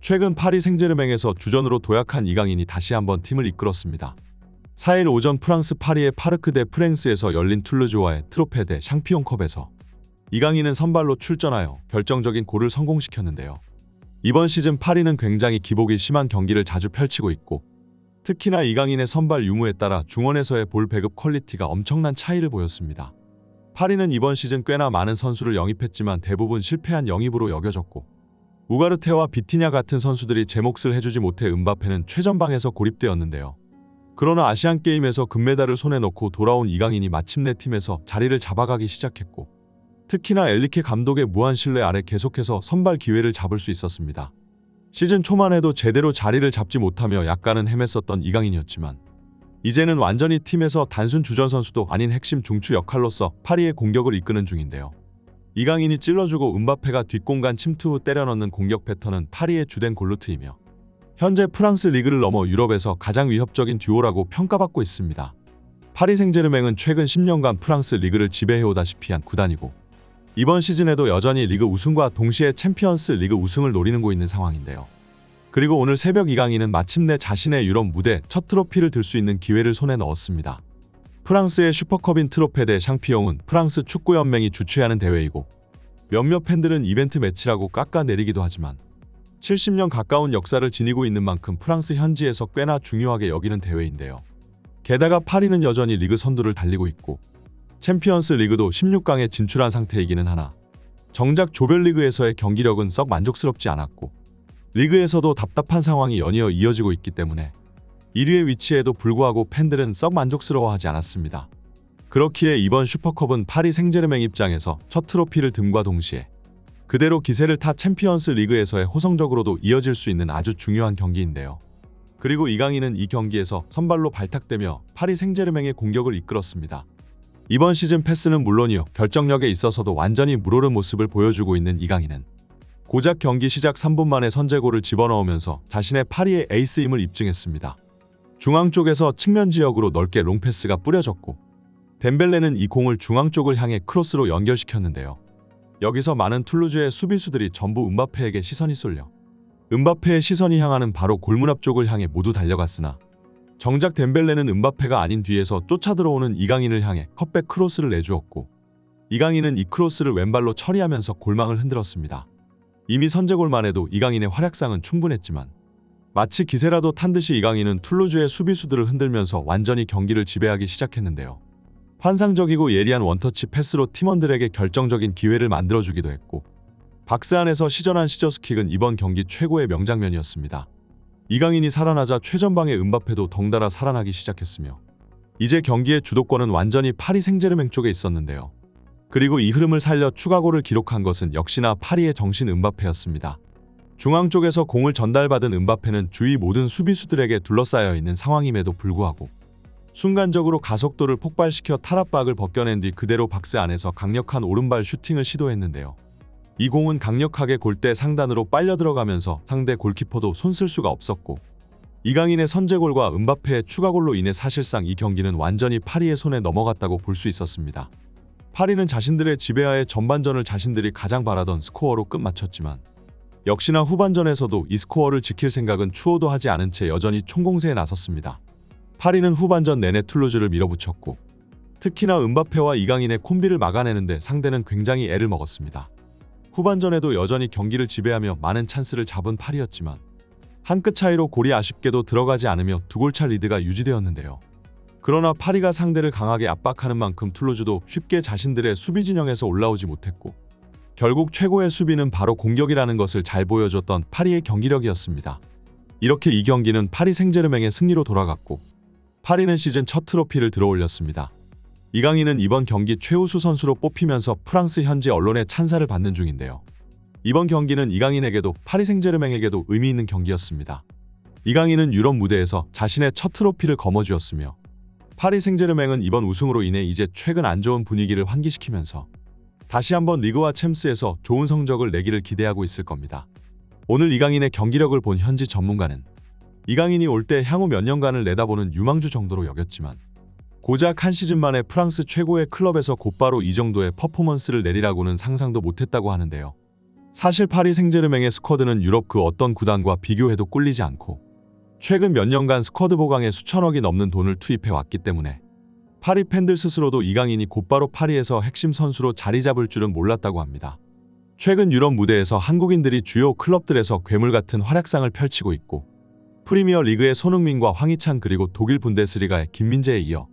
최근 파리 생제르맹에서 주전으로 도약한 이강인이 다시 한번 팀을 이끌었습니다. 4일 오전 프랑스 파리의 파르크 대 프랭스에서 열린 툴루즈와의 트로페 대 샹피옹컵에서 이강인은 선발로 출전하여 결정적인 골을 성공시켰는데요. 이번 시즌 파리는 굉장히 기복이 심한 경기를 자주 펼치고 있고 특히나 이강인의 선발 유무에 따라 중원에서의 볼 배급 퀄리티가 엄청난 차이를 보였습니다. 파리는 이번 시즌 꽤나 많은 선수를 영입했지만 대부분 실패한 영입으로 여겨졌고 우가르테와 비티냐 같은 선수들이 제 몫을 해주지 못해 음바페는 최전방에서 고립되었는데요. 그러나 아시안게임에서 금메달을 손에 넣고 돌아온 이강인이 마침내 팀에서 자리를 잡아가기 시작했고 특히나 엘리케 감독의 무한 신뢰 아래 계속해서 선발 기회를 잡을 수 있었습니다. 시즌 초만 해도 제대로 자리를 잡지 못하며 약간은 헤맸었던 이강인이었지만 이제는 완전히 팀에서 단순 주전 선수도 아닌 핵심 중추 역할로서 파리의 공격을 이끄는 중인데요. 이강인이 찔러주고 음바페가 뒷공간 침투 후 때려 넣는 공격 패턴은 파리의 주된 골루트이며 현재 프랑스 리그를 넘어 유럽에서 가장 위협적인 듀오라고 평가받고 있습니다. 파리 생제르맹은 최근 10년간 프랑스 리그를 지배해오다시피 한 구단이고 이번 시즌에도 여전히 리그 우승과 동시에 챔피언스 리그 우승을 노리고 있는 상황인데요. 그리고 오늘 새벽 이강인은 마침내 자신의 유럽 무대 첫 트로피를 들 수 있는 기회를 손에 넣었습니다. 프랑스의 슈퍼컵인 트로페 대 샹피옹은 프랑스 축구연맹이 주최하는 대회이고 몇몇 팬들은 이벤트 매치라고 깎아내리기도 하지만 70년 가까운 역사를 지니고 있는 만큼 프랑스 현지에서 꽤나 중요하게 여기는 대회인데요. 게다가 파리는 여전히 리그 선두를 달리고 있고 챔피언스 리그도 16강에 진출한 상태이기는 하나 정작 조별리그에서의 경기력은 썩 만족스럽지 않았고 리그에서도 답답한 상황이 연이어 이어지고 있기 때문에 1위의 위치에도 불구하고 팬들은 썩 만족스러워하지 않았습니다. 그렇기에 이번 슈퍼컵은 파리 생제르맹 입장에서 첫 트로피를 듦과 동시에 그대로 기세를 타 챔피언스 리그에서의 호성적으로도 이어질 수 있는 아주 중요한 경기인데요. 그리고 이강인은 이 경기에서 선발로 발탁되며 파리 생제르맹의 공격을 이끌었습니다. 이번 시즌 패스는 물론이요 결정력에 있어서도 완전히 물오른 모습을 보여주고 있는 이강인은 고작 경기 시작 3분 만에 선제골을 집어넣으면서 자신의 파리의 에이스임을 입증했습니다. 중앙 쪽에서 측면 지역으로 넓게 롱패스가 뿌려졌고 덴벨레는 이 공을 중앙 쪽을 향해 크로스로 연결시켰는데요. 여기서 많은 툴루즈의 수비수들이 전부 음바페에게 시선이 쏠려 음바페의 시선이 향하는 바로 골문 앞 쪽을 향해 모두 달려갔으나 정작 덴벨레는 음바페가 아닌 뒤에서 쫓아들어오는 이강인을 향해 컷백 크로스를 내주었고 이강인은 이 크로스를 왼발로 처리하면서 골망을 흔들었습니다. 이미 선제골만 해도 이강인의 활약상은 충분했지만 마치 기세라도 탄 듯이 이강인은 툴루즈의 수비수들을 흔들면서 완전히 경기를 지배하기 시작했는데요. 환상적이고 예리한 원터치 패스로 팀원들에게 결정적인 기회를 만들어주기도 했고 박스 안에서 시전한 시저스킥은 이번 경기 최고의 명장면이었습니다. 이강인이 살아나자 최전방의 음바페도 덩달아 살아나기 시작했으며 이제 경기의 주도권은 완전히 파리 생제르맹 쪽에 있었는데요. 그리고 이 흐름을 살려 추가골을 기록한 것은 역시나 파리의 정신 음바페였습니다. 중앙 쪽에서 공을 전달받은 음바페는 주위 모든 수비수들에게 둘러싸여 있는 상황임에도 불구하고 순간적으로 가속도를 폭발시켜 탈압박을 벗겨낸 뒤 그대로 박스 안에서 강력한 오른발 슈팅을 시도했는데요. 이 공은 강력하게 골대 상단으로 빨려 들어가면서 상대 골키퍼도 손쓸 수가 없었고 이강인의 선제골과 음바페의 추가골로 인해 사실상 이 경기는 완전히 파리의 손에 넘어갔다고 볼 수 있었습니다. 파리는 자신들의 지배하에 전반전을 자신들이 가장 바라던 스코어로 끝마쳤지만 역시나 후반전에서도 이 스코어를 지킬 생각은 추호도 하지 않은 채 여전히 총공세에 나섰습니다. 파리는 후반전 내내 툴루즈를 밀어붙였고 특히나 음바페와 이강인의 콤비를 막아내는데 상대는 굉장히 애를 먹었습니다. 후반전에도 여전히 경기를 지배하며 많은 찬스를 잡은 파리였지만 한 끗 차이로 골이 아쉽게도 들어가지 않으며 2골차 리드가 유지되었는데요. 그러나 파리가 상대를 강하게 압박하는 만큼 툴루즈도 쉽게 자신들의 수비 진영에서 올라오지 못했고 결국 최고의 수비는 바로 공격이라는 것을 잘 보여줬던 파리의 경기력이었습니다. 이렇게 이 경기는 파리 생제르맹의 승리로 돌아갔고 파리는 시즌 첫 트로피를 들어올렸습니다. 이강인은 이번 경기 최우수 선수로 뽑히면서 프랑스 현지 언론의 찬사를 받는 중인데요. 이번 경기는 이강인에게도 파리 생제르맹에게도 의미 있는 경기였습니다. 이강인은 유럽 무대에서 자신의 첫 트로피를 거머쥐었으며 파리 생제르맹은 이번 우승으로 인해 이제 최근 안 좋은 분위기를 환기시키면서 다시 한번 리그와 챔스에서 좋은 성적을 내기를 기대하고 있을 겁니다. 오늘 이강인의 경기력을 본 현지 전문가는 이강인이 올 때 향후 몇 년간을 내다보는 유망주 정도로 여겼지만 고작 한 시즌 만에 프랑스 최고의 클럽에서 곧바로 이 정도의 퍼포먼스를 내리라고는 상상도 못했다고 하는데요. 사실 파리 생제르맹의 스쿼드는 유럽 그 어떤 구단과 비교해도 꿀리지 않고 최근 몇 년간 스쿼드 보강에 수천억이 넘는 돈을 투입해 왔기 때문에 파리 팬들 스스로도 이강인이 곧바로 파리에서 핵심 선수로 자리 잡을 줄은 몰랐다고 합니다. 최근 유럽 무대에서 한국인들이 주요 클럽들에서 괴물 같은 활약상을 펼치고 있고 프리미어 리그의 손흥민과 황희찬 그리고 독일 분데스리가의 김민재에 이어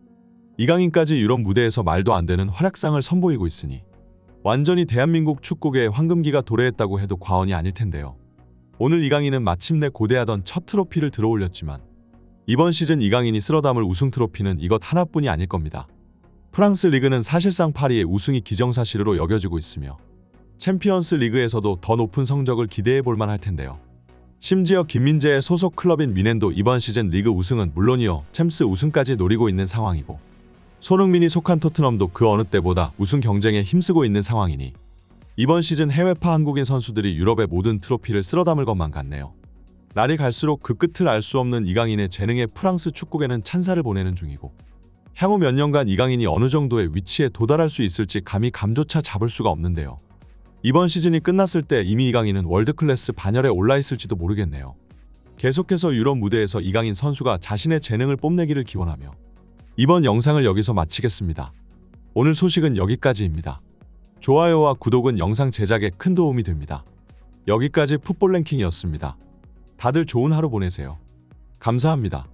이강인까지 유럽 무대에서 말도 안 되는 활약상을 선보이고 있으니 완전히 대한민국 축구계의 황금기가 도래했다고 해도 과언이 아닐 텐데요. 오늘 이강인은 마침내 고대하던 첫 트로피를 들어올렸지만 이번 시즌 이강인이 쓸어담을 우승 트로피는 이것 하나뿐이 아닐 겁니다. 프랑스 리그는 사실상 파리의 우승이 기정사실로 여겨지고 있으며 챔피언스 리그에서도 더 높은 성적을 기대해 볼 만할 텐데요. 심지어 김민재의 소속 클럽인 미넨도 이번 시즌 리그 우승은 물론이요 챔스 우승까지 노리고 있는 상황이고 손흥민이 속한 토트넘도 그 어느 때보다 우승 경쟁에 힘쓰고 있는 상황이니 이번 시즌 해외파 한국인 선수들이 유럽의 모든 트로피를 쓸어담을 것만 같네요. 날이 갈수록 그 끝을 알 수 없는 이강인의 재능에 프랑스 축구계는 찬사를 보내는 중이고 향후 몇 년간 이강인이 어느 정도의 위치에 도달할 수 있을지 감히 감조차 잡을 수가 없는데요. 이번 시즌이 끝났을 때 이미 이강인은 월드클래스 반열에 올라 있을지도 모르겠네요. 계속해서 유럽 무대에서 이강인 선수가 자신의 재능을 뽐내기를 기원하며 이번 영상을 여기서 마치겠습니다. 오늘 소식은 여기까지입니다. 좋아요와 구독은 영상 제작에 큰 도움이 됩니다. 여기까지 풋볼 랭킹이었습니다. 다들 좋은 하루 보내세요. 감사합니다.